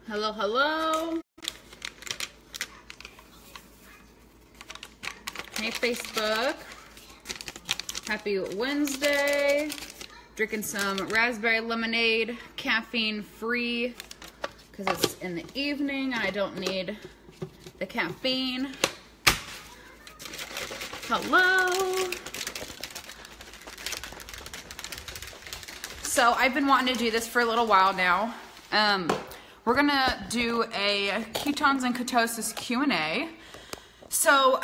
Hello, hello. Hey, Facebook. Happy Wednesday. Drinking some raspberry lemonade, caffeine free, because it's in the evening and I don't need the caffeine. Hello. So I've been wanting to do this for a little while now. We're gonna do a Ketones and Ketosis Q&A. So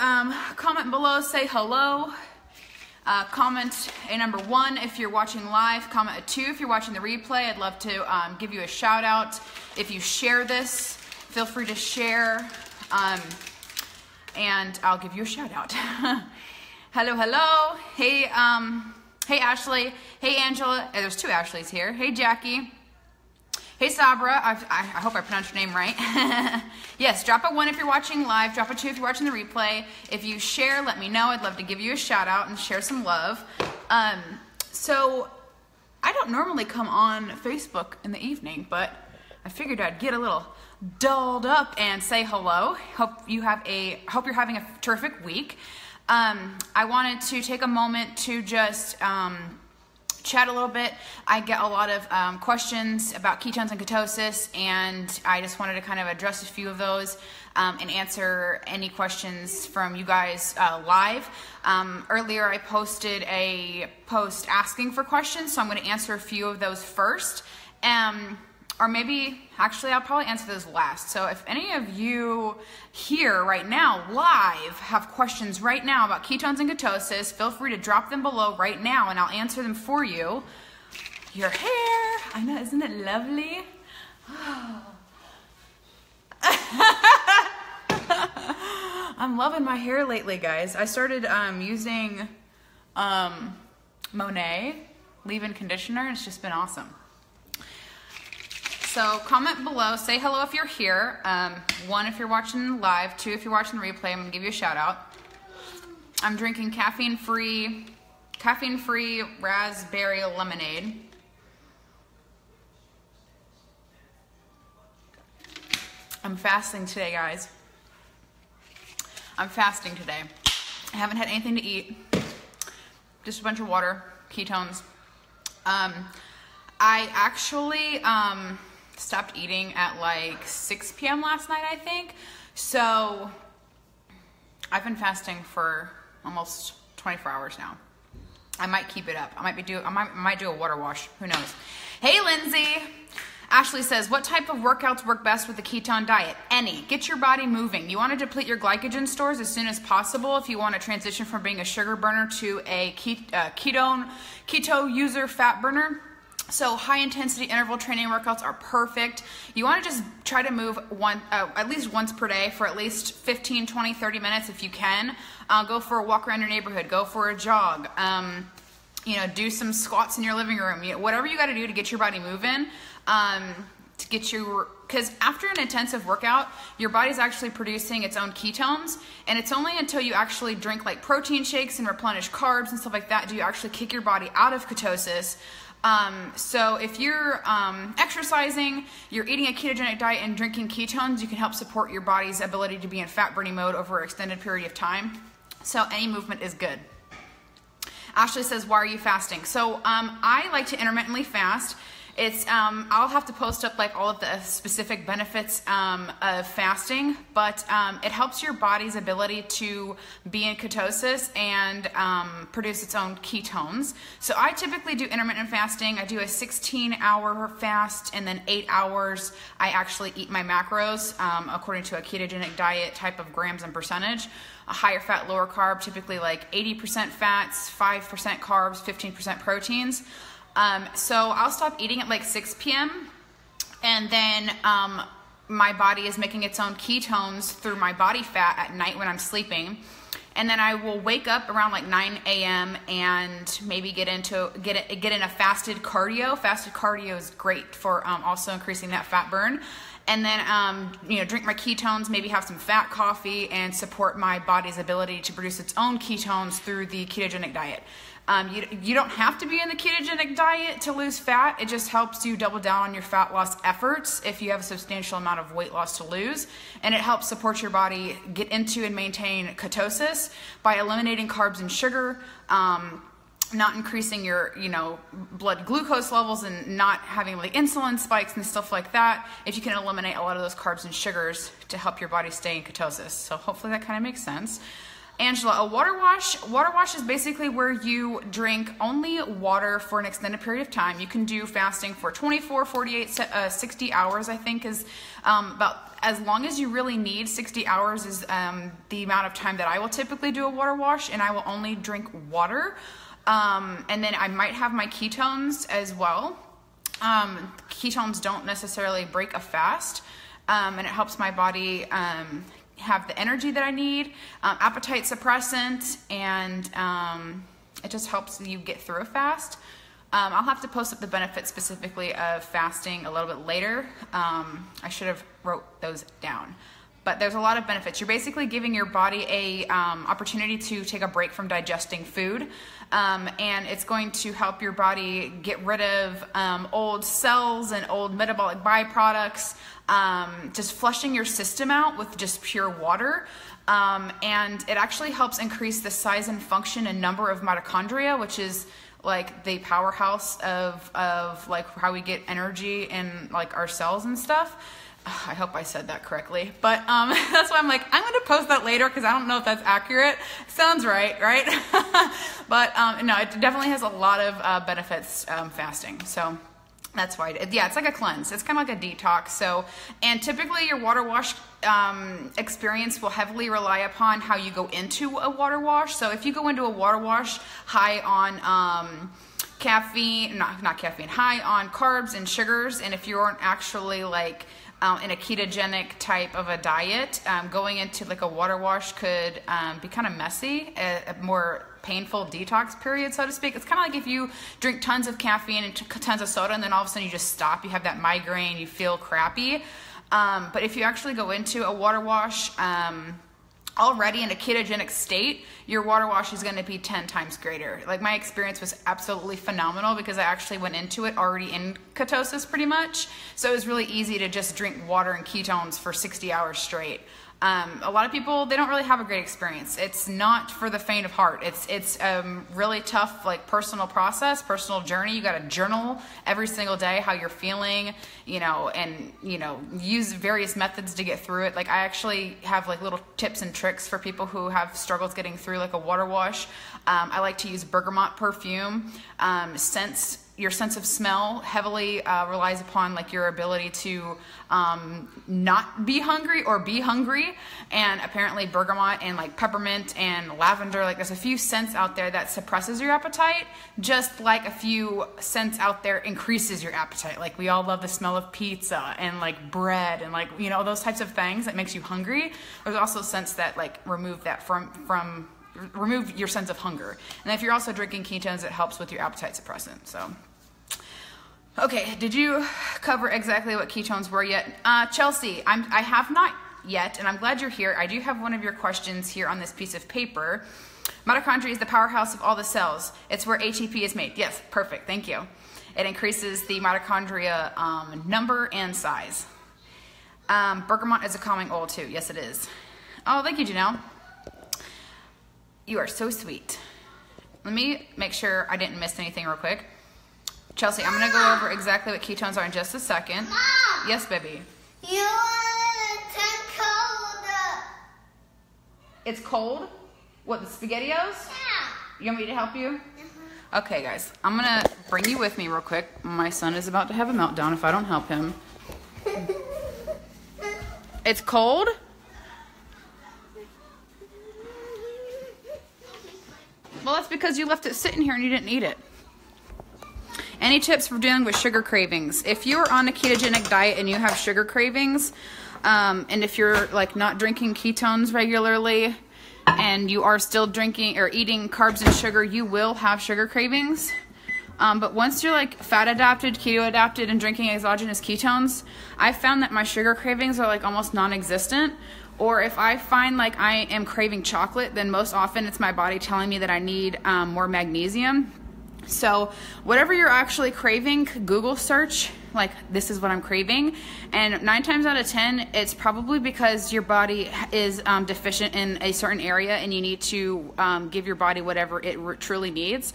comment below, say hello. Comment a number 1 if you're watching live. Comment a 2 if you're watching the replay. I'd love to give you a shout out. If you share this, feel free to share, and I'll give you a shout out. Hello, hello. Hey, hey Ashley. Hey Angela. There's 2 Ashleys here. Hey Jackie. Hey Sabra, I hope I pronounced your name right. Yes, drop a 1 if you're watching live, drop a 2 if you're watching the replay. If you share, let me know. I'd love to give you a shout out and share some love. So I don't normally come on Facebook in the evening, but I figured I'd get a little dolled up and say hello. Hope you're having a terrific week. I wanted to take a moment to just chat a little bit. I get a lot of questions about ketones and ketosis, and I just wanted to kind of address a few of those and answer any questions from you guys live. Earlier I posted a post asking for questions, so I'm going to answer a few of those first. Or maybe, actually, I'll probably answer those last. So if any of you here right now, live, have questions right now about ketones and ketosis, feel free to drop them below right now and I'll answer them for you. Your hair, I know, isn't it lovely? I'm loving my hair lately, guys. I started using Monet leave-in conditioner, and it's just been awesome. So comment below, say hello if you're here, 1 if you're watching live, 2 if you're watching the replay. I'm gonna give you a shout out. I'm drinking caffeine-free raspberry lemonade. I'm fasting today, guys. I'm fasting today. I haven't had anything to eat, just a bunch of water, ketones. I actually, stopped eating at like 6 p.m. last night, I think. So I've been fasting for almost 24 hours now. I might keep it up. I might do a water wash. Who knows? Hey, Lindsay. Ashley says, what type of workouts work best with the ketone diet? Any. Get your body moving. You want to deplete your glycogen stores as soon as possible if you want to transition from being a sugar burner to a keto user, fat burner. So high intensity interval training workouts are perfect. You want to just try to move at least once per day for at least 15, 20, 30 minutes if you can. Go for a walk around your neighborhood. Go for a jog. You know, do some squats in your living room. Whatever you got to do to get your body moving. Because after an intensive workout, your body's actually producing its own ketones, and it's only until you actually drink like protein shakes and replenish carbs and stuff like that do you actually kick your body out of ketosis. So if you're exercising, you're eating a ketogenic diet and drinking ketones, you can help support your body's ability to be in fat burning mode over an extended period of time. So any movement is good. Ashley says, why are you fasting? So I like to intermittently fast. It's I'll have to post up like all of the specific benefits of fasting, but it helps your body's ability to be in ketosis and produce its own ketones. So I typically do intermittent fasting. I do a 16-hour fast, and then 8 hours I actually eat my macros according to a ketogenic diet type of grams and percentage. A higher fat, lower carb, typically like 80% fats, 5% carbs, 15% proteins. So I'll stop eating at like 6 p.m. and then my body is making its own ketones through my body fat at night when I'm sleeping. And then I will wake up around like 9 a.m. and maybe get in a fasted cardio. Fasted cardio is great for also increasing that fat burn. and then you know, drink my ketones, maybe have some fat coffee, and support my body's ability to produce its own ketones through the ketogenic diet. You don't have to be in the ketogenic diet to lose fat. It just helps you double down on your fat loss efforts if you have a substantial amount of weight loss to lose. And it helps support your body get into and maintain ketosis by eliminating carbs and sugar, not increasing your, you know, blood glucose levels, and not having like insulin spikes and stuff like that. If you can eliminate a lot of those carbs and sugars to help your body stay in ketosis. So hopefully that kind of makes sense. Angela, a water wash is basically where you drink only water for an extended period of time. You can do fasting for 24, 48, 60 hours, I think is about as long as you really need. 60 hours is the amount of time that I will typically do a water wash, and I will only drink water. And then I might have my ketones as well. Ketones don't necessarily break a fast, and it helps my body have the energy that I need, appetite suppressant, and it just helps you get through a fast. I'll have to post up the benefits specifically of fasting a little bit later. I should have wrote those down. But there's a lot of benefits. You're basically giving your body a opportunity to take a break from digesting food, and it's going to help your body get rid of old cells and old metabolic byproducts, just flushing your system out with just pure water. And it actually helps increase the size and function and number of mitochondria, which is like the powerhouse of like how we get energy in like our cells and stuff. I hope I said that correctly, but that's why I'm like, I'm going to post that later because I don't know if that's accurate. Sounds right? But no, it definitely has a lot of benefits, fasting. So that's why, yeah, it's like a cleanse. It's kind of like a detox. So, and typically your water wash experience will heavily rely upon how you go into a water wash. So if you go into a water wash high on caffeine, not caffeine, high on carbs and sugars, and if you aren't actually like in a ketogenic type of a diet, going into like a water wash could be kind of messy, a more painful detox period, so to speak. It's kind of like if you drink tons of caffeine and tons of soda and then all of a sudden you just stop, you have that migraine, you feel crappy. But if you actually go into a water wash already in a ketogenic state, your water wash is going to be 10 times greater. Like my experience was absolutely phenomenal because I actually went into it already in ketosis pretty much. So it was really easy to just drink water and ketones for 60 hours straight. A lot of people, they don't really have a great experience. It's not for the faint of heart. It's really tough, like personal process, personal journey. You got to journal every single day how you're feeling, you know, and, you know, use various methods to get through it. Like I actually have like little tips and tricks for people who have struggles getting through like a water wash. I like to use bergamot perfume. Your sense of smell heavily relies upon like your ability to not be hungry or be hungry, and apparently bergamot and like peppermint and lavender, like there's a few scents out there that suppresses your appetite, just like a few scents out there increases your appetite. Like we all love the smell of pizza and like bread and like, you know, those types of things that makes you hungry. There's also scents that like remove that remove your sense of hunger. And if you're also drinking ketones, it helps with your appetite suppressant. So, okay, did you cover exactly what ketones were yet? Chelsea, I have not yet, and I'm glad you're here. I do have one of your questions here on this piece of paper. Mitochondria is the powerhouse of all the cells. It's where ATP is made. Yes, perfect, thank you. It increases the mitochondria number and size. Bergamot is a calming oil too. Yes, it is. Oh, thank you, Janelle. You are so sweet. Let me make sure I didn't miss anything real quick. Chelsea, I'm going to go over exactly what ketones are in just a second. Mom, yes, baby. You want to cold? It's cold? What, the SpaghettiOs? Yeah. You want me to help you? Okay, guys. I'm going to bring you with me real quick. My son is about to have a meltdown if I don't help him. It's cold? Well, that's because you left it sitting here and you didn't eat it. Any tips for dealing with sugar cravings? If you're on a ketogenic diet and you have sugar cravings, and if you're like not drinking ketones regularly and you are still drinking or eating carbs and sugar, you will have sugar cravings. But once you're like fat adapted, keto adapted, and drinking exogenous ketones, I found that my sugar cravings are like almost non-existent. Or if I find like I am craving chocolate, then most often it's my body telling me that I need more magnesium. So whatever you're actually craving, Google search, like, this is what I'm craving. And 9 times out of 10, it's probably because your body is deficient in a certain area and you need to give your body whatever it truly needs.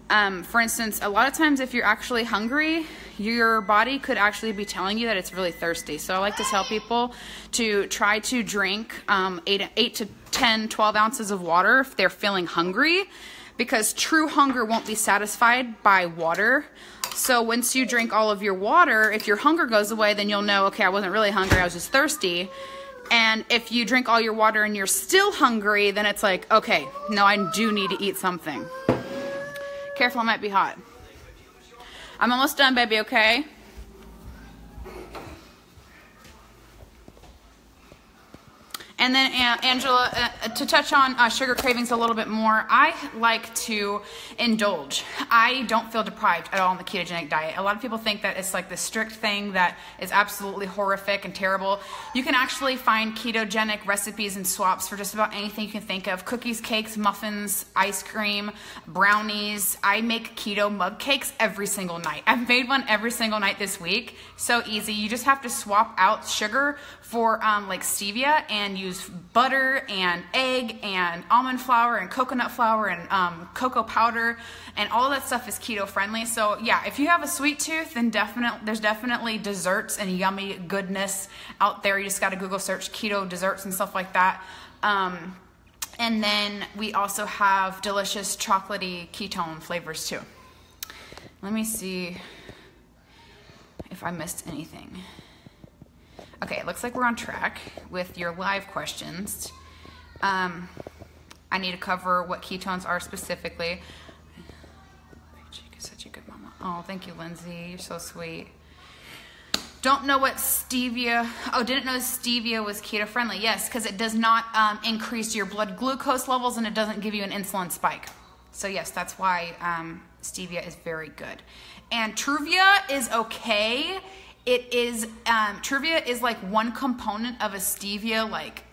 For instance, a lot of times if you're actually hungry, your body could actually be telling you that it's really thirsty. So I like to tell people to try to drink 8 to 10, 12 ounces of water if they're feeling hungry, because true hunger won't be satisfied by water. So once you drink all of your water, if your hunger goes away, then you'll know, okay, I wasn't really hungry, I was just thirsty. And if you drink all your water and you're still hungry, then it's like, okay, no, I do need to eat something. Careful, it might be hot. I'm almost done, baby, okay? And then, Angela, to touch on sugar cravings a little bit more, I like to indulge. I don't feel deprived at all in the ketogenic diet. A lot of people think that it's like this strict thing that is absolutely horrific and terrible. You can actually find ketogenic recipes and swaps for just about anything you can think of. Cookies, cakes, muffins, ice cream, brownies. I make keto mug cakes every single night. I've made one every single night this week. So easy. You just have to swap out sugar for like stevia and use butter and egg and almond flour and coconut flour and cocoa powder, and all of that stuff is keto friendly. So yeah, if you have a sweet tooth, then there's definitely desserts and yummy goodness out there. You just got to Google search keto desserts and stuff like that. And then we also have delicious chocolatey ketone flavors too. Let me see if I missed anything. Okay, it looks like we're on track with your live questions. I need to cover what ketones are specifically. You're such a good mama. Oh, thank you, Lindsay. You're so sweet. Don't know what stevia... Oh, didn't know stevia was keto friendly. Yes, because it does not increase your blood glucose levels and it doesn't give you an insulin spike. So yes, that's why stevia is very good. And Pruvit is okay. It is, Pruvit is like one component of a stevia, like,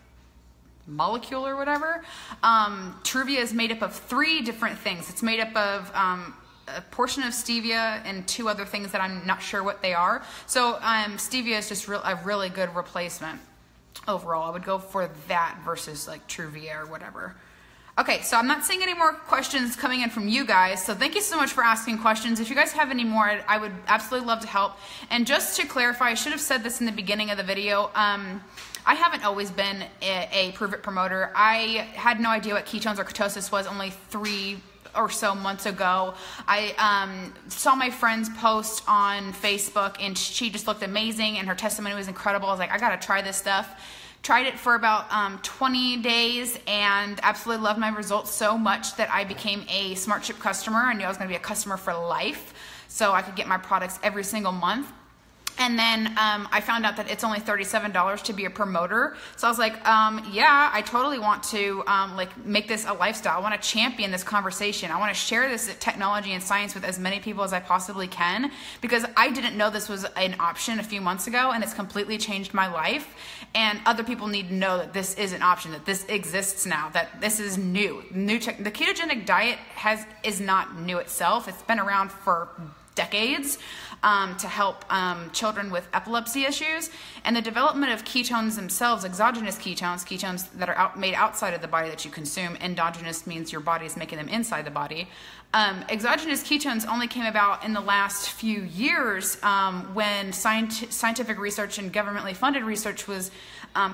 molecule or whatever. Pruvit is made up of 3 different things. It's made up of a portion of stevia and 2 other things that I'm not sure what they are. So stevia is just a really good replacement overall. I would go for that versus like Pruvit or whatever. Okay, so I'm not seeing any more questions coming in from you guys, so thank you so much for asking questions. If you guys have any more, I would absolutely love to help. And just to clarify, I should have said this in the beginning of the video, I haven't always been a Pruvit promoter. I had no idea what ketones or ketosis was only 3 or so months ago. I saw my friend's post on Facebook, and she just looked amazing, and her testimony was incredible. I was like, I gotta try this stuff. Tried it for about 20 days and absolutely loved my results so much that I became a Smart Chip customer. I knew I was going to be a customer for life, so I could get my products every single month. And then I found out that it's only $37 to be a promoter. So I was like, yeah, I totally want to like make this a lifestyle. I want to champion this conversation. I want to share this technology and science with as many people as I possibly can, because I didn't know this was an option a few months ago, and it's completely changed my life. And other people need to know that this is an option, that this exists now, that this is new. The ketogenic diet is not new itself. It's been around for decades to help children with epilepsy issues. And the development of ketones themselves, exogenous ketones that are made outside of the body that you consume. Endogenous means your body is making them inside the body. Exogenous ketones only came about in the last few years when scientific research and governmentally funded research was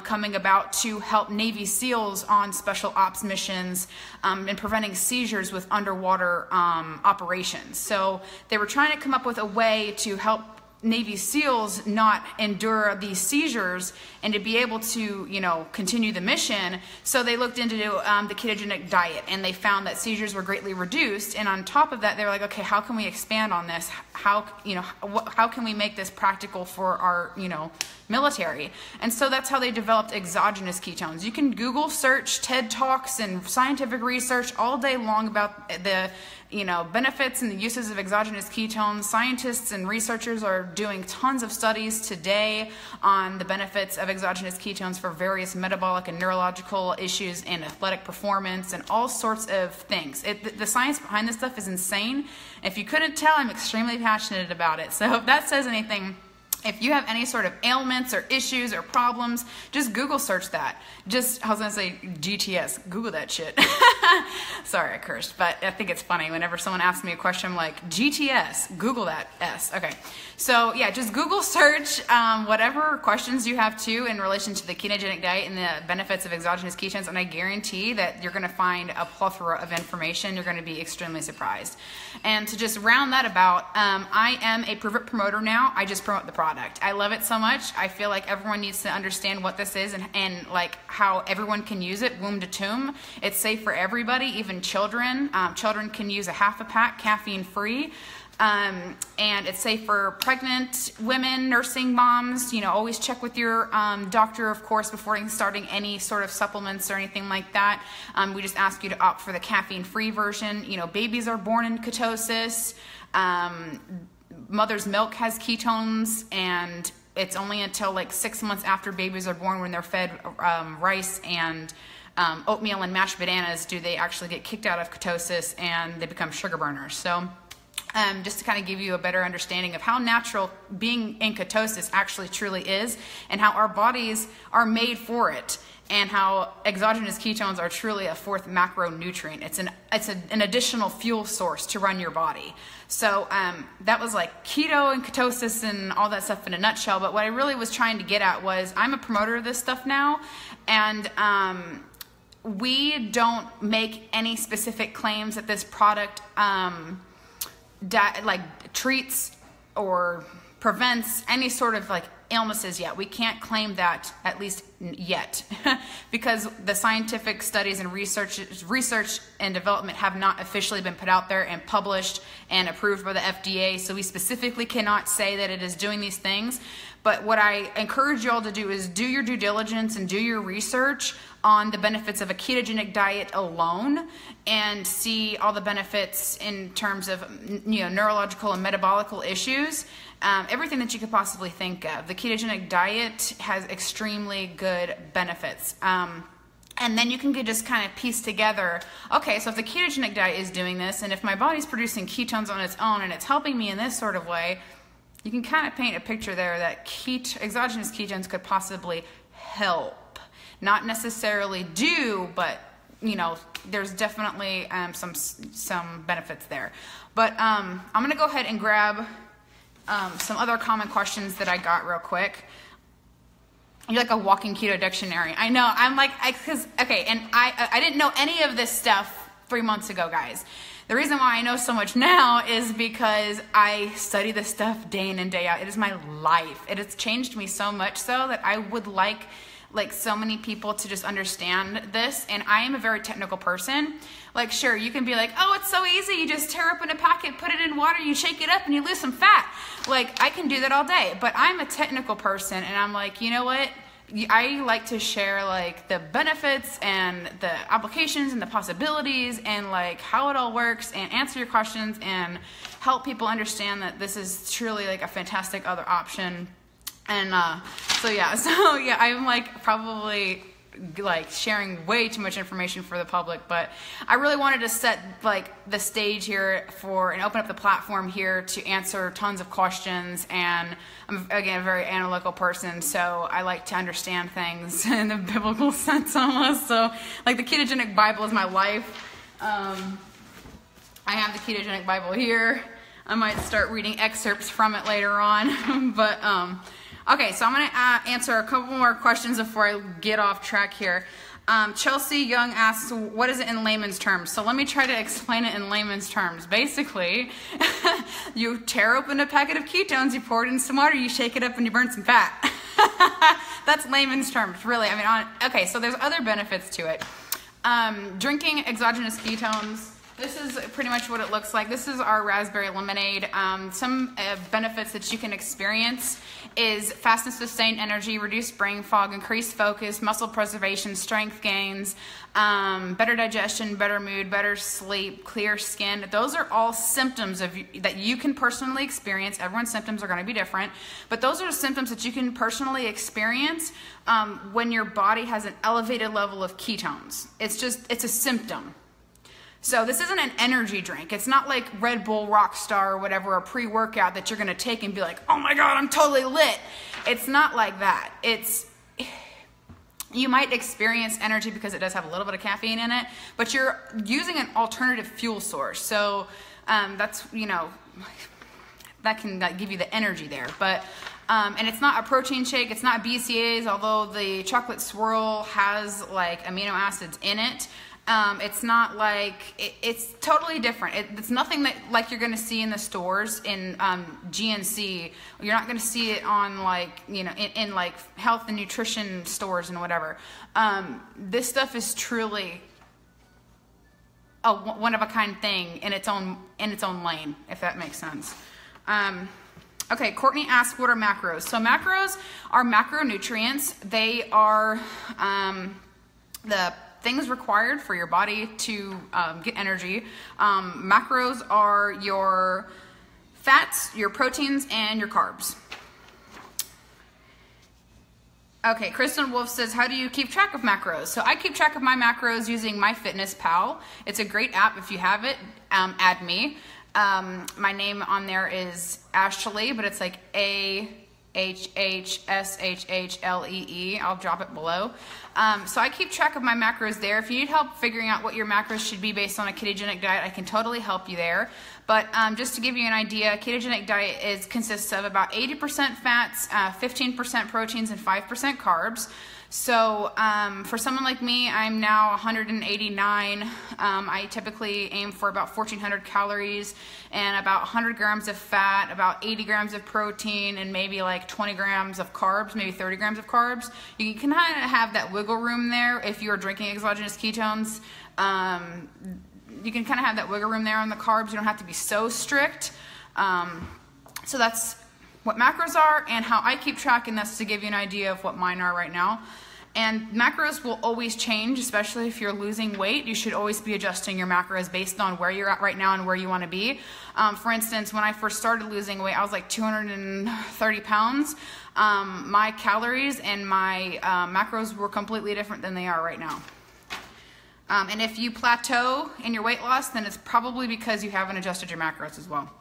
coming about to help Navy SEALs on special ops missions and preventing seizures with underwater operations. So they were trying to come up with a way to help Navy SEALs not endure these seizures and to be able to, you know, continue the mission. So they looked into the ketogenic diet, and they found that seizures were greatly reduced. And on top of that, they were like, okay, how can we expand on this? How, you know, how can we make this practical for our, you know, military? And so that's how they developed exogenous ketones. You can Google search TED Talks and scientific research all day long about the, you know, benefits and the uses of exogenous ketones. Scientists and researchers are doing tons of studies today on the benefits of exogenous ketones for various metabolic and neurological issues and athletic performance and all sorts of things. The science behind this stuff is insane. If you couldn't tell, I'm extremely passionate about it. So if that says anything, if you have any sort of ailments or issues or problems, just Google search that. I was gonna say GTS, Google that shit. Sorry, I cursed, but I think it's funny whenever someone asks me a question, I'm like, GTS, Google that S. Okay, so yeah, just Google search whatever questions you have too in relation to the ketogenic diet and the benefits of exogenous ketones, and I guarantee that you're gonna find a plethora of information. You're gonna be extremely surprised. And to just round that about, I am a Pruvit promoter now. I just promote the product. I love it so much. I feel like everyone needs to understand what this is and like how everyone can use it, womb to tomb. It's safe for everybody, even children. Children can use a half a pack, caffeine free. And it's safe for pregnant women, nursing moms. You know, always check with your doctor, of course, before starting any sort of supplements or anything like that. We just ask you to opt for the caffeine-free version. You know, babies are born in ketosis. Mother's milk has ketones, and it's only until like 6 months after babies are born, when they're fed rice and oatmeal and mashed bananas, do they actually get kicked out of ketosis and they become sugar burners. So just to kind of give you a better understanding of how natural being in ketosis actually truly is, and how our bodies are made for it, and how exogenous ketones are truly a fourth macronutrient. It's an additional fuel source to run your body. So that was like keto and ketosis and all that stuff in a nutshell. But what I really was trying to get at was, I'm a promoter of this stuff now, and we don't make any specific claims that this product treats or prevents any sort of like illnesses yet. We can't claim that, at least yet, because the scientific studies and research and development have not officially been put out there and published and approved by the FDA. So we specifically cannot say that it is doing these things. But what I encourage you all to do is do your due diligence and do your research on the benefits of a ketogenic diet alone, and see all the benefits in terms of, you know, neurological and metabolical issues. Everything that you could possibly think of. The ketogenic diet has extremely good benefits. And then you can just kind of piece together, okay, so if the ketogenic diet is doing this, and if my body's producing ketones on its own and it's helping me in this sort of way, you can kind of paint a picture there that exogenous ketones could possibly help. Not necessarily do, but, you know, there's definitely some benefits there. But I'm going to go ahead and grab some other common questions that I got real quick. You're like a walking keto dictionary. I know. I'm like, okay, and I didn't know any of this stuff 3 months ago, guys. The reason why I know so much now is because I study this stuff day in and day out. It is my life. It has changed me so much so that I would like so many people to just understand this. And I am a very technical person. Like, sure, you can be like, oh, it's so easy. You just tear open a packet, put it in water, you shake it up, and you lose some fat. Like, I can do that all day. But I'm a technical person, and I'm like, you know what? I like to share like the benefits and the applications and the possibilities and like how it all works, and answer your questions and help people understand that this is truly like a fantastic other option. And so yeah, I'm like probably like sharing way too much information for the public, but I really wanted to set like the stage here for and open up the platform here to answer tons of questions. And I'm again a very analytical person, so I like to understand things in the biblical sense almost. So like the ketogenic Bible is my life. I have the ketogenic Bible here. I might start reading excerpts from it later on, but okay, so I'm going to answer a couple more questions before I get off track here. Chelsea Young asks, what is it in layman's terms? So let me try to explain it in layman's terms. Basically, you tear open a packet of ketones, you pour it in some water, you shake it up, and you burn some fat. That's layman's terms, really. I mean, okay, so there's other benefits to it. Drinking exogenous ketones. This is pretty much what it looks like. This is our raspberry lemonade. Some benefits that you can experience is fast and sustained energy, reduced brain fog, increased focus, muscle preservation, strength gains, better digestion, better mood, better sleep, clear skin. Those are all symptoms that you can personally experience. Everyone's symptoms are going to be different, but those are the symptoms that you can personally experience when your body has an elevated level of ketones. It's a symptom. So this isn't an energy drink. It's not like Red Bull, Rockstar, or whatever, a pre-workout that you're going to take and be like, oh my God, I'm totally lit. It's not like that. You might experience energy because it does have a little bit of caffeine in it, but you're using an alternative fuel source. So that's, that can give you the energy there. But and it's not a protein shake. It's not BCAAs, although the chocolate swirl has like amino acids in it. It's not like, it's totally different. It's nothing that like you're going to see in the stores in GNC. You're not going to see it on like, in like health and nutrition stores and whatever. This stuff is truly a one-of-a-kind thing in its own lane, if that makes sense. Okay, Courtney asked, what are macros? So macros are macronutrients. They are the things required for your body to get energy. Macros are your fats, your proteins, and your carbs. Okay, Kristen Wolf says, how do you keep track of macros? So I keep track of my macros using MyFitnessPal. It's a great app. If you have it, add me. My name on there is Ashley, but it's like AHHSHHLEE. I'll drop it below. So I keep track of my macros there. If you need help figuring out what your macros should be based on a ketogenic diet, I can totally help you there. But just to give you an idea, a ketogenic diet consists of about 80% fats, 15% proteins, and 5% carbs. So for someone like me, I'm now 189. I typically aim for about 1,400 calories and about 100 grams of fat, about 80 grams of protein, and maybe like 20 grams of carbs, maybe 30 grams of carbs. You can kind of have that wiggle room there if you're drinking exogenous ketones. You can kind of have that wiggle room there on the carbs. You don't have to be so strict. So that's what macros are and how I keep track, and that's to give you an idea of what mine are right now. And macros will always change, especially if you're losing weight. You should always be adjusting your macros based on where you're at right now and where you want to be. For instance, when I first started losing weight, I was like 230 pounds. My calories and my macros were completely different than they are right now. And if you plateau in your weight loss, then it's probably because you haven't adjusted your macros as well.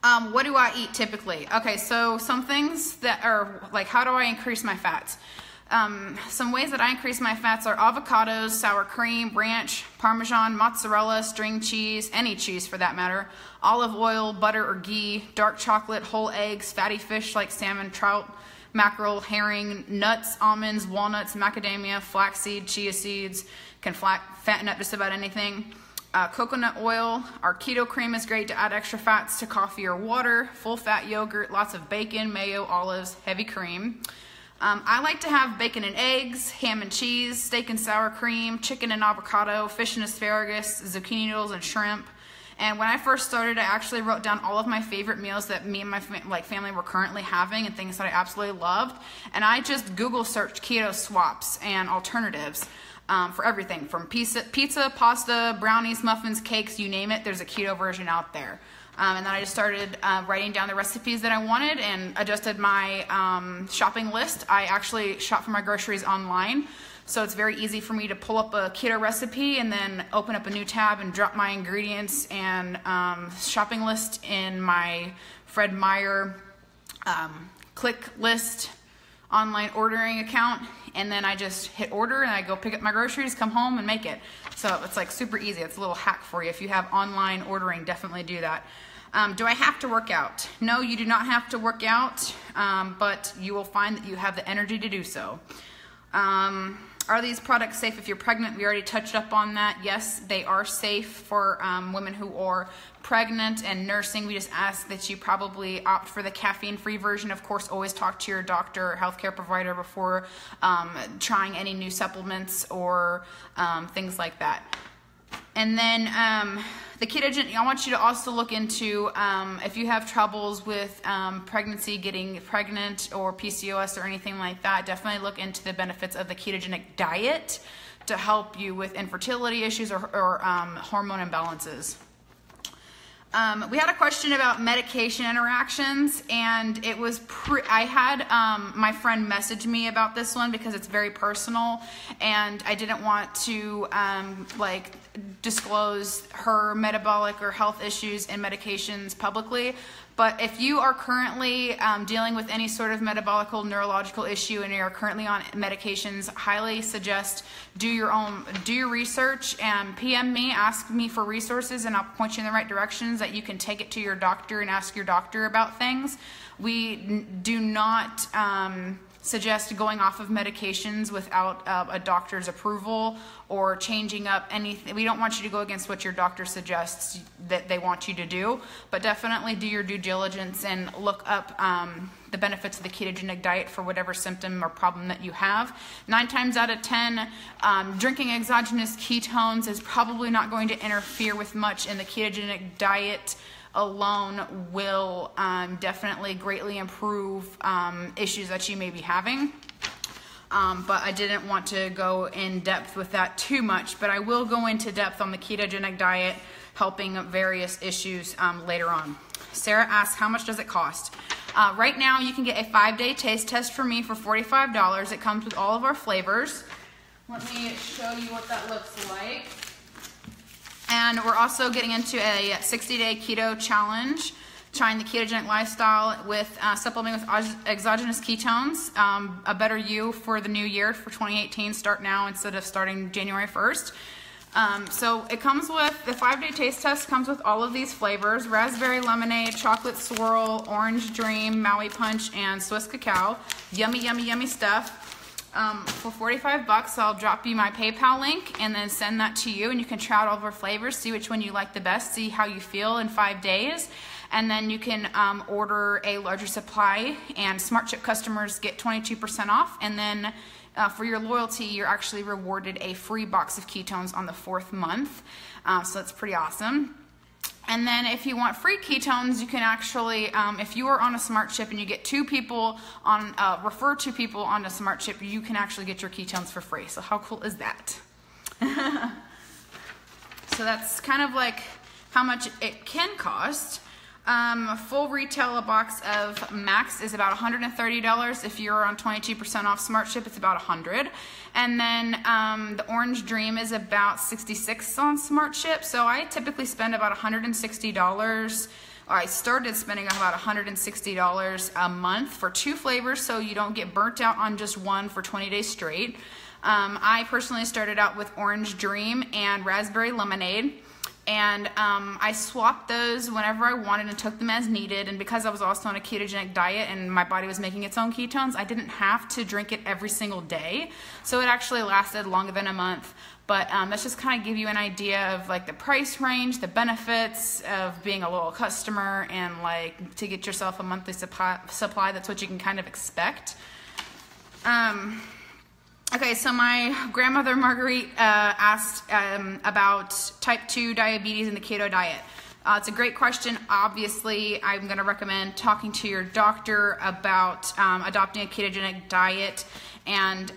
What do I eat typically? Okay, so some things that are like, how do I increase my fats? Some ways that I increase my fats are avocados, sour cream, ranch, Parmesan, mozzarella, string cheese, any cheese for that matter, olive oil, butter or ghee, dark chocolate, whole eggs, fatty fish like salmon, trout, mackerel, herring, nuts, almonds, walnuts, macadamia, flaxseed, chia seeds, can fatten up just about anything. Coconut oil. Our keto cream is great to add extra fats to coffee or water. Full fat yogurt, lots of bacon, mayo, olives, heavy cream. I like to have bacon and eggs, ham and cheese, steak and sour cream, chicken and avocado, fish and asparagus, zucchini noodles and shrimp. And when I first started, I actually wrote down all of my favorite meals that me and my family were currently having and things that I absolutely loved. And I just Google searched keto swaps and alternatives for everything from pizza, pasta, brownies, muffins, cakes, you name it, there's a keto version out there. And then I just started writing down the recipes that I wanted and adjusted my shopping list. I actually shop for my groceries online, so it's very easy for me to pull up a keto recipe and then open up a new tab and drop my ingredients and shopping list in my Fred Meyer click list online ordering account, and then I just hit order and I go pick up my groceries, come home and make it. So it's like super easy. It's a little hack for you. If you have online ordering, definitely do that. Do I have to work out? No, you do not have to work out, but you will find that you have the energy to do so. Are these products safe if you're pregnant? We already touched up on that. Yes, they are safe for women who are pregnant and nursing. We just ask that you probably opt for the caffeine-free version. Of course, always talk to your doctor or healthcare provider before trying any new supplements or things like that. And then the ketogen, I want you to also look into if you have troubles with pregnancy, getting pregnant, or PCOS or anything like that, definitely look into the benefits of the ketogenic diet to help you with infertility issues or hormone imbalances. We had a question about medication interactions, and it was I had my friend message me about this one because it's very personal, and I didn't want to like disclose her metabolic or health issues and medications publicly. But if you are currently dealing with any sort of metabolic or neurological issue and you're currently on medications, highly suggest do your research and PM me, ask me for resources, and I'll point you in the right directions that you can take it to your doctor and ask your doctor about things. We do not suggest going off of medications without a doctor's approval or changing up anything. We don't want you to go against what your doctor suggests that they want you to do, but definitely do your due diligence and look up the benefits of the ketogenic diet for whatever symptom or problem that you have. 9 times out of 10, drinking exogenous ketones is probably not going to interfere with much, and the ketogenic diet alone will definitely greatly improve issues that you may be having. But I didn't want to go in depth with that too much, but I will go into depth on the ketogenic diet helping various issues later on. Sarah asks, how much does it cost? Right now you can get a 5-day taste test from me for $45. It comes with all of our flavors. Let me show you what that looks like. And we're also getting into a 60-day keto challenge, trying the ketogenic lifestyle with supplementing with exogenous ketones, a better you for the new year for 2018. Start now instead of starting January 1st. So it comes with, the 5-day taste test comes with all of these flavors: raspberry lemonade, chocolate swirl, orange dream, Maui punch, and Swiss cacao. Yummy, yummy, yummy stuff. For $45, I'll drop you my PayPal link and then send that to you, and you can try out all of our flavors, see which one you like the best, see how you feel in 5 days, and then you can order a larger supply, and Smart Chip customers get 22% off, and then for your loyalty, you're actually rewarded a free box of ketones on the 4th month, so that's pretty awesome. And then if you want free ketones, you can actually, if you are on a Smart Chip and you get 2 people on, refer 2 people on a Smart Chip, you can actually get your ketones for free. So how cool is that? So that's kind of like how much it can cost. Full retail, a box of Max is about $130. If you're on 22% off Smart Chip, it's about $100. And then the Orange Dream is about $66 on Smart Chip. So I typically spend about $160. Or I started spending about $160 a month for 2 flavors, so you don't get burnt out on just one for 20 days straight. I personally started out with Orange Dream and Raspberry Lemonade. And I swapped those whenever I wanted and took them as needed. And because I was also on a ketogenic diet and my body was making its own ketones, I didn't have to drink it every single day. So it actually lasted longer than a month. But let's just kind of give you an idea of like the price range, the benefits of being a loyal customer, and like to get yourself a monthly supply. That's what you can kind of expect. Okay, so my grandmother Marguerite asked about type 2 diabetes and the keto diet. It's a great question. Obviously, I'm going to recommend talking to your doctor about adopting a ketogenic diet, and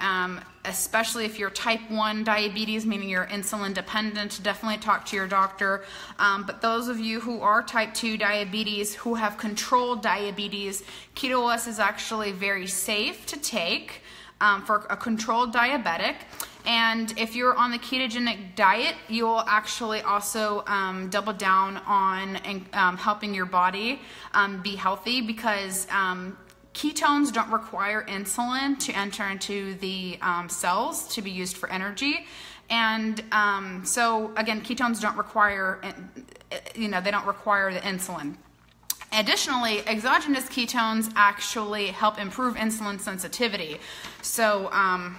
especially if you're type 1 diabetes, meaning you're insulin dependent, definitely talk to your doctor. But those of you who are type 2 diabetes, who have controlled diabetes, Keto is actually very safe to take. For a controlled diabetic, and if you're on the ketogenic diet, you'll actually also double down on helping your body be healthy, because ketones don't require insulin to enter into the cells to be used for energy, and so again, ketones don't require, they don't require the insulin. Additionally, exogenous ketones actually help improve insulin sensitivity. So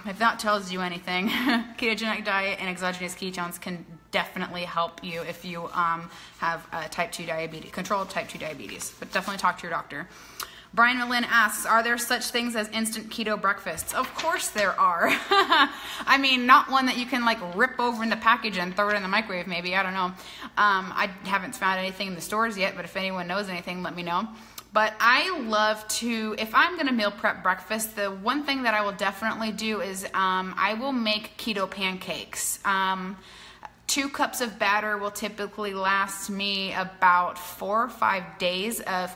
if that tells you anything, ketogenic diet and exogenous ketones can definitely help you if you have type 2 diabetes, controlled type 2 diabetes. But definitely talk to your doctor. Brian Malin asks, are there such things as instant keto breakfasts? Of course there are. I mean, not one that you can like rip open the package and throw it in the microwave maybe, I don't know. I haven't found anything in the stores yet, but if anyone knows anything, let me know. But I love to, if I'm gonna meal prep breakfast, the one thing that I will definitely do is I will make keto pancakes. 2 cups of batter will typically last me about 4 or 5 days of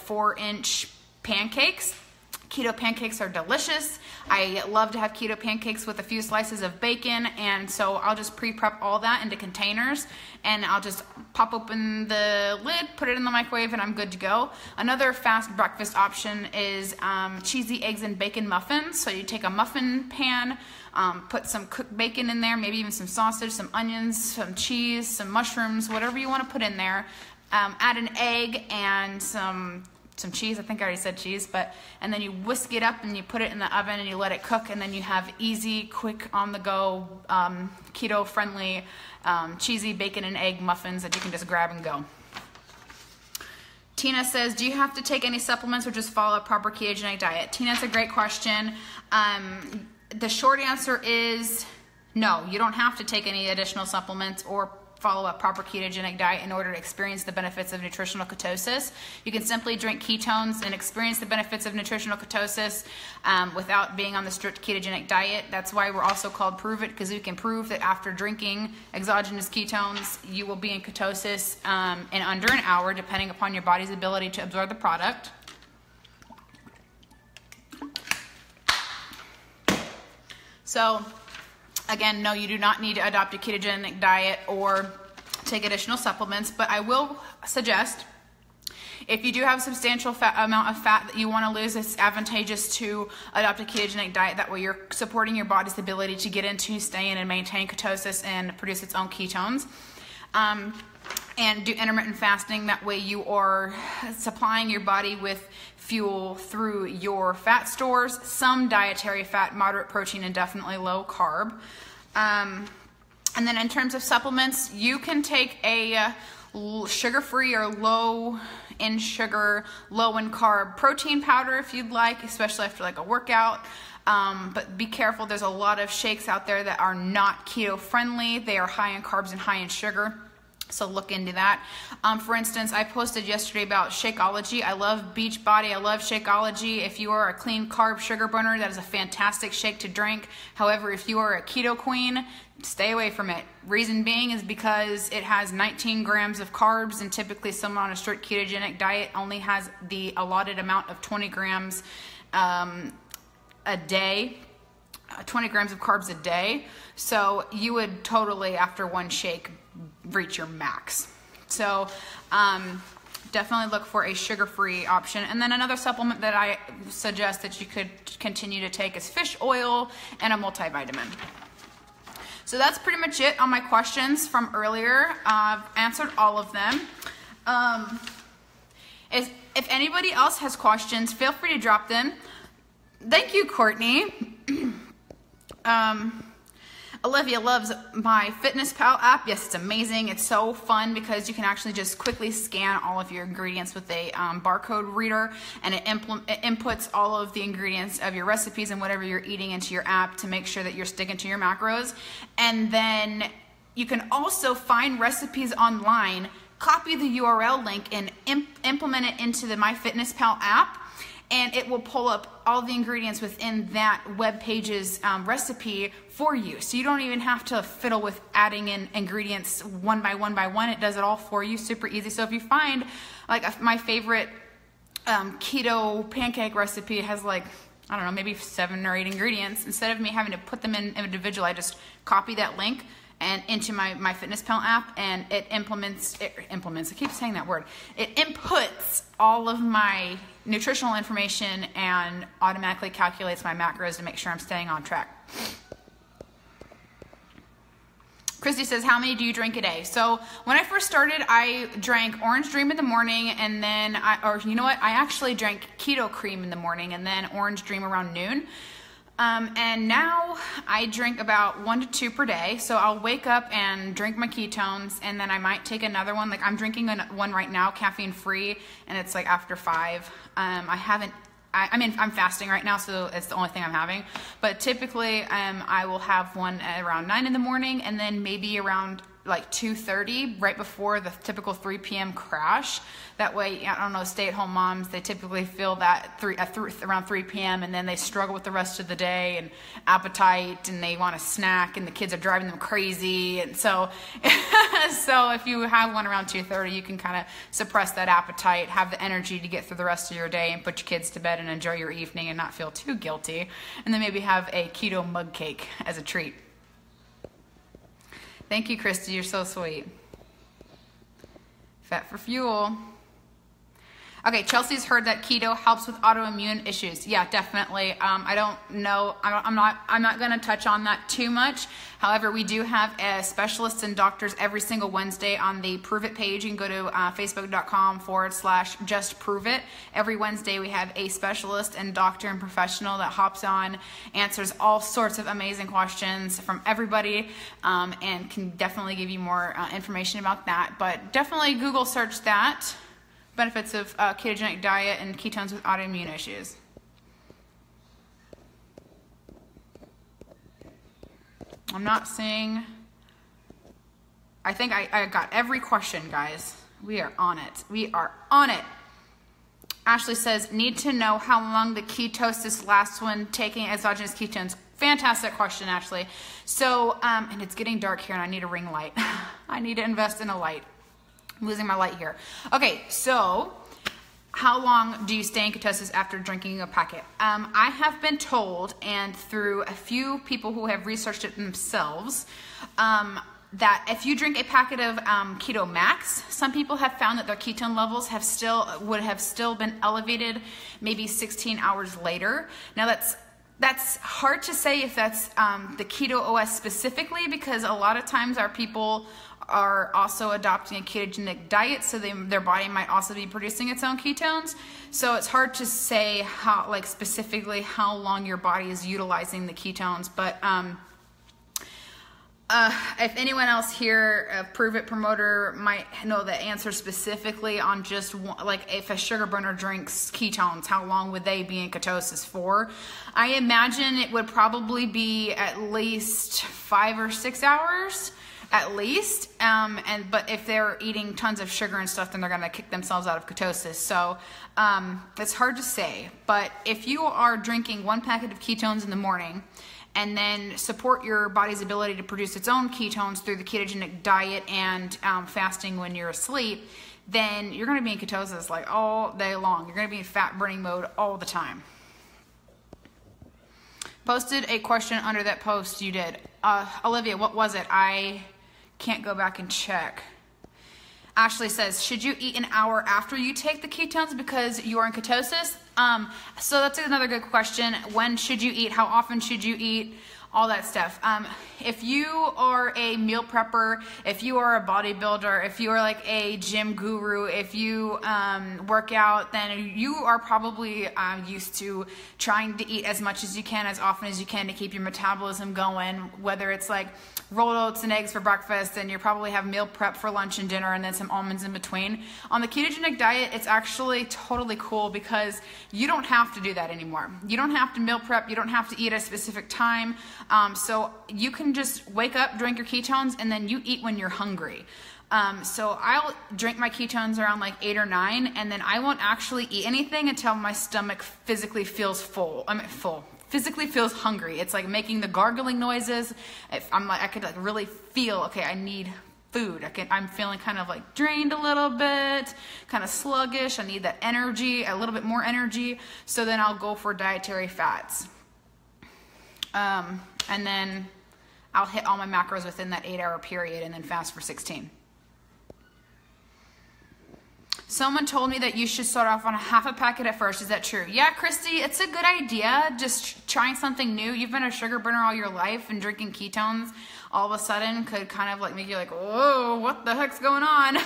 4-inch pancakes. Keto pancakes are delicious. I love to have keto pancakes with a few slices of bacon, and so I'll just pre-prep all that into containers, and I'll just pop open the lid, put it in the microwave, and I'm good to go. Another fast breakfast option is cheesy eggs and bacon muffins. So you take a muffin pan, put some cooked bacon in there, maybe even some sausage, some onions, some cheese, some mushrooms, whatever you want to put in there. Add an egg and some cheese. I think I already said cheese, and then you whisk it up and you put it in the oven and you let it cook, and then you have easy, quick, on-the-go, keto-friendly, cheesy bacon and egg muffins that you can just grab and go. Tina says, do you have to take any supplements or just follow a proper ketogenic diet? Tina, it's a great question. The short answer is no, you don't have to take any additional supplements or follow a proper ketogenic diet in order to experience the benefits of nutritional ketosis. You can simply drink ketones and experience the benefits of nutritional ketosis without being on the strict ketogenic diet. That's why we're also called Pruvit, because we can prove that after drinking exogenous ketones, you will be in ketosis in under an hour, depending upon your body's ability to absorb the product. So, again, no, you do not need to adopt a ketogenic diet or take additional supplements, but I will suggest if you do have a substantial amount of fat that you want to lose, it's advantageous to adopt a ketogenic diet. That way you're supporting your body's ability to get into, stay in, and maintain ketosis and produce its own ketones. And do intermittent fasting. That way you are supplying your body with fuel through your fat stores, some dietary fat, moderate protein, and definitely low carb. And then in terms of supplements, you can take a sugar-free or low in sugar, low in carb protein powder if you'd like, especially after like a workout. But be careful, there's a lot of shakes out there that are not keto friendly. They are high in carbs and high in sugar. So look into that. For instance, I posted yesterday about Shakeology. I love Beachbody. I love Shakeology. If you are a clean carb sugar burner, that is a fantastic shake to drink. However, if you are a keto queen, stay away from it. Reason being is because it has 19 grams of carbs, and typically someone on a strict ketogenic diet only has the allotted amount of 20 grams a day. 20 grams of carbs a day. So you would totally, after one shake, reach your max. So definitely look for a sugar-free option. And then another supplement that I suggest that you could continue to take is fish oil and a multivitamin. So that's pretty much it on my questions from earlier. I've answered all of them. If anybody else has questions, feel free to drop them. Thank you, Courtney. Olivia loves my FitnessPal app. Yes, it's amazing. It's so fun because you can actually just quickly scan all of your ingredients with a barcode reader, and it inputs all of the ingredients of your recipes and whatever you're eating into your app to make sure that you're sticking to your macros. And then you can also find recipes online, copy the URL link, and implement it into the MyFitnessPal app. And it will pull up all the ingredients within that web page's recipe for you. So you don't even have to fiddle with adding in ingredients one by one by one. It does it all for you, super easy. So if you find, like my favorite keto pancake recipe has like, I don't know, maybe 7 or 8 ingredients. Instead of me having to put them in individual, I just copy that link and into my FitnessPal app, and it implements, I keep saying that word, it inputs all of my nutritional information and automatically calculates my macros to make sure I'm staying on track. Christy says, how many do you drink a day? So when I first started, I drank Orange Dream in the morning, and then, you know what? I actually drank Keto Cream in the morning, and then Orange Dream around noon. And now I drink about 1 to 2 per day. So I'll wake up and drink my ketones, and then I might take another one. Like I'm drinking one right now, caffeine free, and it's like after 5. I mean, I'm fasting right now, so it's the only thing I'm having. But typically, I will have one at around 9 in the morning, and then maybe around like 2:30, right before the typical 3 p.m. crash. That way, I don't know, stay-at-home moms, they typically feel that around 3 p.m. and then they struggle with the rest of the day and appetite, and they want a snack, and the kids are driving them crazy. And so, so if you have one around 2:30, you can kind of suppress that appetite, have the energy to get through the rest of your day, and put your kids to bed and enjoy your evening and not feel too guilty. And then maybe have a keto mug cake as a treat. Thank you, Christy. You're so sweet. Fat for fuel. Okay, Chelsea's heard that keto helps with autoimmune issues. Yeah, definitely. I don't know. I'm not going to touch on that too much. However, we do have specialists and doctors every single Wednesday on the Pruvit page. You can go to facebook.com/justpruvit. Every Wednesday we have a specialist and doctor and professional that hops on, answers all sorts of amazing questions from everybody, and can definitely give you more information about that. But definitely Google search that. Benefits of ketogenic diet and ketones with autoimmune issues. I'm not seeing. I think I got every question, guys. We are on it. We are on it. Ashley says, need to know how long the ketosis lasts when taking exogenous ketones. Fantastic question, Ashley. So, and it's getting dark here and I need a ring light. I need to invest in a light. I'm losing my light here. Okay, so how long do you stay in ketosis after drinking a packet? I have been told, and through a few people who have researched it themselves, that if you drink a packet of Keto Max, some people have found that their ketone levels would have still been elevated maybe 16 hours later. Now that's hard to say if that's the Keto OS specifically, because a lot of times our people are also adopting a ketogenic diet, so their body might also be producing its own ketones. So it's hard to say how, like, specifically how long your body is utilizing the ketones. But if anyone else here, a Pruvit promoter, might know the answer specifically on just one, like if a sugar burner drinks ketones, how long would they be in ketosis for? I imagine it would probably be at least 5 or 6 hours. At least, but if they're eating tons of sugar and stuff, then they're gonna kick themselves out of ketosis. So it's hard to say. But if you are drinking 1 packet of ketones in the morning, and then support your body's ability to produce its own ketones through the ketogenic diet and fasting when you're asleep, then you're gonna be in ketosis like all day long. You're gonna be in fat burning mode all the time. Posted a question under that post you did. Olivia, what was it? I can't go back and check. Ashley says, should you eat an hour after you take the ketones because you are in ketosis? So that's another good question. When should you eat? How often should you eat? All that stuff. If you are a meal prepper, if you are a bodybuilder, if you are like a gym guru, if you work out, then you are probably used to trying to eat as much as you can, as often as you can, to keep your metabolism going. Whether it's like rolled oats and eggs for breakfast, and you probably have meal prep for lunch and dinner, and then some almonds in between. On the ketogenic diet, it's actually totally cool because you don't have to do that anymore. You don't have to meal prep. You don't have to eat at a specific time. So you can just wake up, drink your ketones, and then you eat when you're hungry. So I'll drink my ketones around like 8 or 9, and then I won't actually eat anything until my stomach physically feels full. Physically feels hungry. It's like making the gargling noises. I could like really feel, okay, I need food. I'm feeling kind of like drained a little bit, kind of sluggish. I need that energy, a little bit more energy. So then I'll go for dietary fats. And then I'll hit all my macros within that 8-hour period and then fast for 16. Someone told me that you should start off on a half a packet at first. Is that true? Yeah, Christy, it's a good idea. Just trying something new. You've been a sugar burner all your life, and drinking ketones all of a sudden could kind of like make you like, whoa, what the heck's going on?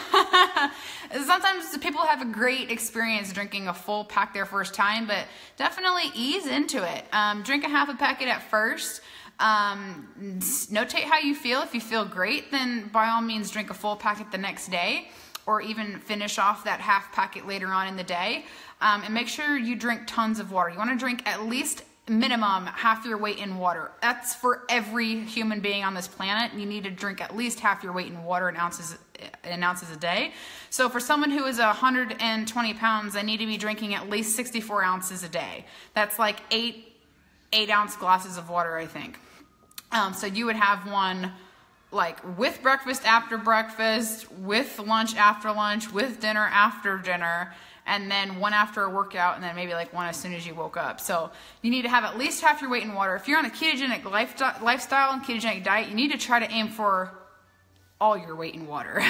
Sometimes people have a great experience drinking a full pack their first time, but definitely ease into it. Drink a half a packet at first. Notate how you feel. If you feel great, then by all means drink a full packet the next day, or even finish off that half packet later on in the day. And make sure you drink tons of water. You want to drink at least minimum half your weight in water. That's for every human being on this planet. You need to drink at least half your weight in water in ounces a day. So for someone who is 120 pounds, they need to be drinking at least 64 ounces a day. That's like 8-ounce glasses of water, I think. So you would have one like with breakfast after breakfast, with lunch after lunch, with dinner after dinner, and then one after a workout, and then maybe like one as soon as you woke up. So you need to have at least half your weight in water. If you're on a ketogenic lifestyle and ketogenic diet, you need to try to aim for all your weight in water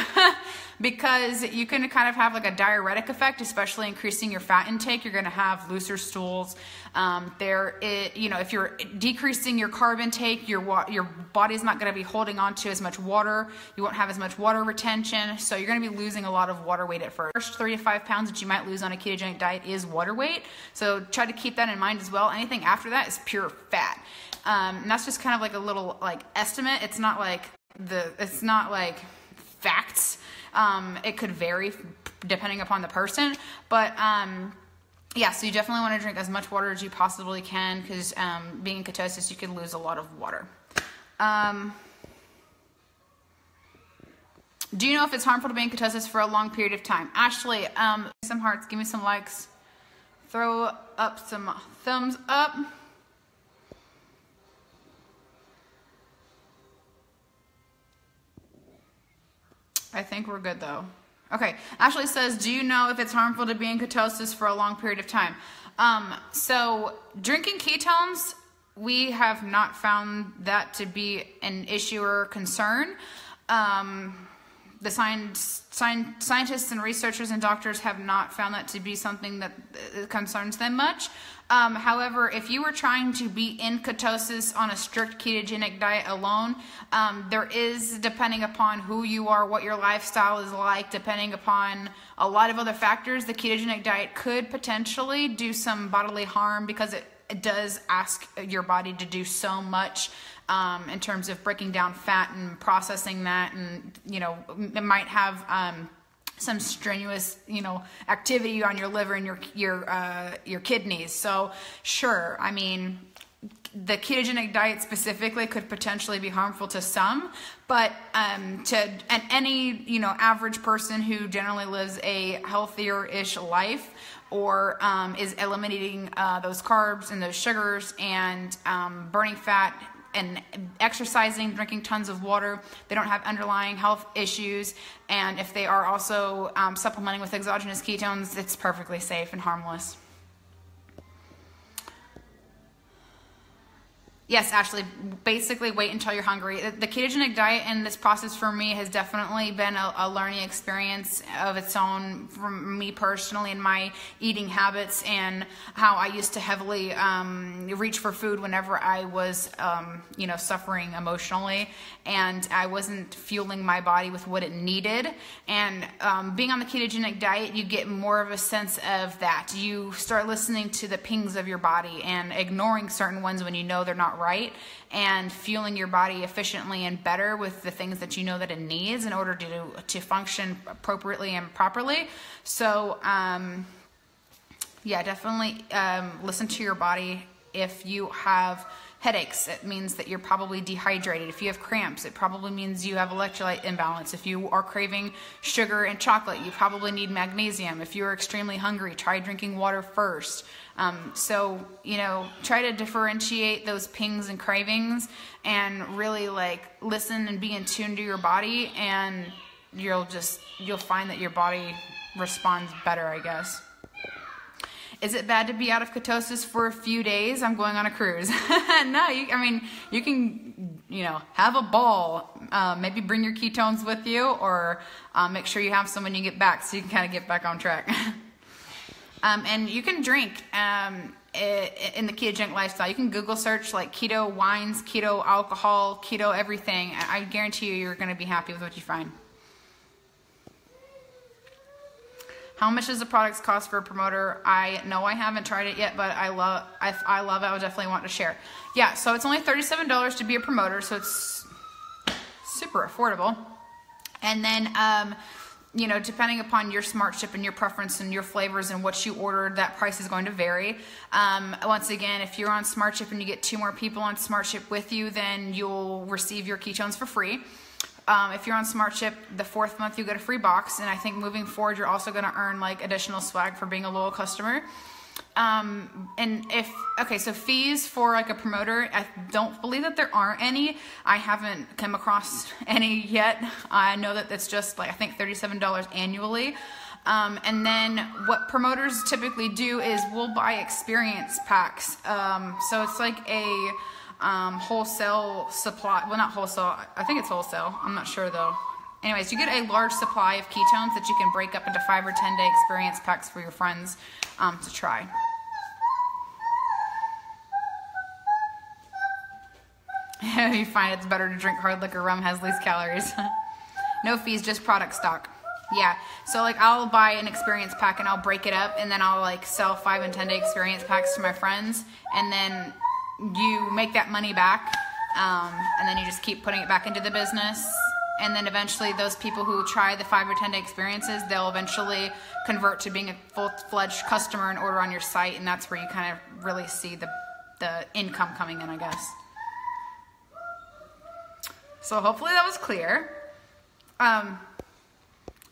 because you can kind of have like a diuretic effect, especially increasing your fat intake. You're going to have looser stools. If you're decreasing your carb intake, your body's not going to be holding on to as much water. You won't have as much water retention. So you're going to be losing a lot of water weight at first. The first 3 to 5 pounds that you might lose on a ketogenic diet is water weight. So try to keep that in mind as well. Anything after that is pure fat. And that's just kind of like a little like estimate. It's not like facts. It could vary depending upon the person, but yeah, so you definitely want to drink as much water as you possibly can, because being in ketosis, you could lose a lot of water. Do you know if it's harmful to be in ketosis for a long period of time? Ashley, some hearts, give me some likes, throw up some thumbs up. I think we're good though. Okay, Ashley says, do you know if it's harmful to be in ketosis for a long period of time? So drinking ketones, we have not found that to be an issue or concern. The scientists and researchers and doctors have not found that to be something that concerns them much. However, if you were trying to be in ketosis on a strict ketogenic diet alone, there is, depending upon who you are, what your lifestyle is like, depending upon a lot of other factors, the ketogenic diet could potentially do some bodily harm, because it does ask your body to do so much in terms of breaking down fat and processing that, and it might have some strenuous activity on your liver and your kidneys. So sure, I mean, the ketogenic diet specifically could potentially be harmful to some, but any average person who generally lives a healthier-ish life, or is eliminating those carbs and those sugars and burning fat and exercising, drinking tons of water, they don't have underlying health issues, and if they are also supplementing with exogenous ketones, it's perfectly safe and harmless. Yes, Ashley, basically wait until you're hungry. The ketogenic diet and this process for me has definitely been a learning experience of its own for me personally, and my eating habits, and how I used to heavily reach for food whenever I was suffering emotionally, and I wasn't fueling my body with what it needed. And being on the ketogenic diet, you get more of a sense of that. You start listening to the pings of your body and ignoring certain ones when you know they're not right, and fueling your body efficiently and better with the things that you know that it needs in order to function appropriately and properly. So yeah, definitely listen to your body. If you have headaches, it means that you're probably dehydrated. If you have cramps, it probably means you have electrolyte imbalance. If you are craving sugar and chocolate, you probably need magnesium. If you're extremely hungry, try drinking water first. So, try to differentiate those pings and cravings, and really listen and be in tune to your body, and you'll find that your body responds better, I guess. Is it bad to be out of ketosis for a few days? I'm going on a cruise. No, you can, have a ball. Maybe bring your ketones with you, or make sure you have some when you get back so you can kind of get back on track. And you can drink in the ketogenic lifestyle. You can Google search like keto wines, keto alcohol, keto everything. I guarantee you're going to be happy with what you find. How much does the products cost for a promoter? I know I haven't tried it yet, but I love it. I would definitely want to share. Yeah, so it's only $37 to be a promoter, so it's super affordable. And then, depending upon your smart ship and your preference and your flavors and what you ordered, that price is going to vary. Once again, if you're on smart ship and you get 2 more people on smart ship with you, then you'll receive your ketones for free. If you're on smart ship, the 4th month you get a free box, and I think moving forward you're also going to earn like additional swag for being a loyal customer. So fees for like a promoter, I don't believe that there aren't any. I haven't come across any yet. I know that it's just like, I think $37 annually. And then what promoters typically do is we'll buy experience packs. So it's like a wholesale supply. Well, not wholesale. I think it's wholesale. I'm not sure though. Anyways, you get a large supply of ketones that you can break up into 5 or 10 day experience packs for your friends to try. You find it's better to drink hard liquor. Rum has least calories. No fees, just product stock. Yeah, so like I'll buy an experience pack and I'll break it up, and then I'll like sell 5 and 10 day experience packs to my friends, and then you make that money back, and then you just keep putting it back into the business. And then eventually those people who try the 5 or 10 day experiences, they'll eventually convert to being a full-fledged customer and order on your site, and that's where you kind of really see the income coming in, I guess. So hopefully that was clear. I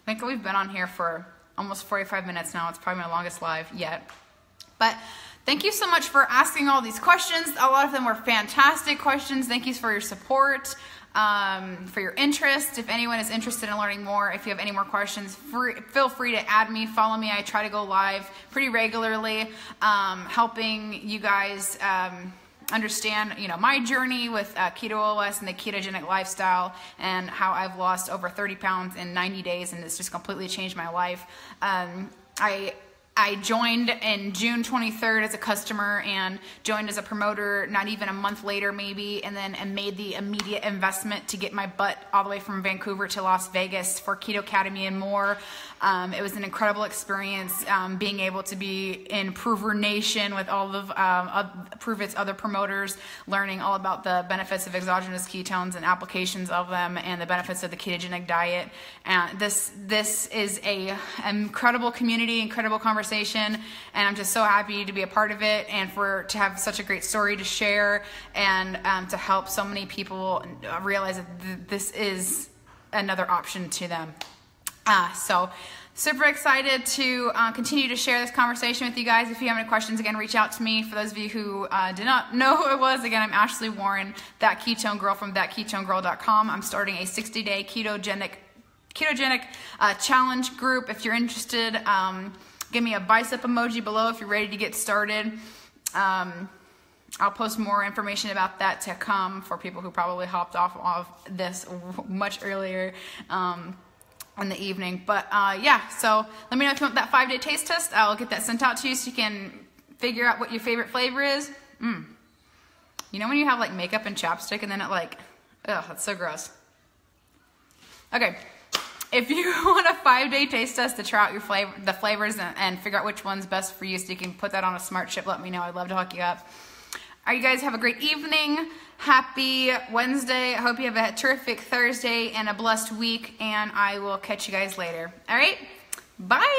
think we've been on here for almost 45 minutes now. It's probably my longest live yet. But thank you so much for asking all these questions. A lot of them were fantastic questions. Thank you for your support, for your interest. If anyone is interested in learning more, if you have any more questions, feel free to add me, follow me. I try to go live pretty regularly, helping you guys understand, my journey with keto OS and the ketogenic lifestyle, and how I've lost over 30 pounds in 90 days, and it's just completely changed my life. I joined in June 23rd as a customer and joined as a promoter not even a month later maybe, and then made the immediate investment to get my butt all the way from Vancouver to Las Vegas for Keto Academy and more. It was an incredible experience, being able to be in Prover Nation with all of Pruvit's other promoters, learning all about the benefits of exogenous ketones and applications of them, and the benefits of the ketogenic diet. And this is a incredible community, incredible conversation, and I'm just so happy to be a part of it, and to have such a great story to share, and to help so many people realize that this is another option to them. So super excited to continue to share this conversation with you guys. If you have any questions, again, reach out to me. For those of you who did not know who I was, again, I'm Ashley Warren, That Ketone Girl from ThatKetoneGirl.com. I'm starting a 60-day ketogenic challenge group. If you're interested, give me a bicep emoji below if you're ready to get started. I'll post more information about that to come for people who probably hopped off of this much earlier in the evening. But yeah, so let me know if you want that 5-day taste test. I'll get that sent out to you so you can figure out what your favorite flavor is. You know when you have like makeup and chapstick and then it like, ugh, that's so gross. Okay, if you want a 5-day taste test to try out the flavors and figure out which one's best for you so you can put that on a smart chip, let me know. I'd love to hook you up. All right, you guys have a great evening. Happy Wednesday. I hope you have a terrific Thursday and a blessed week, and I will catch you guys later. All right, bye.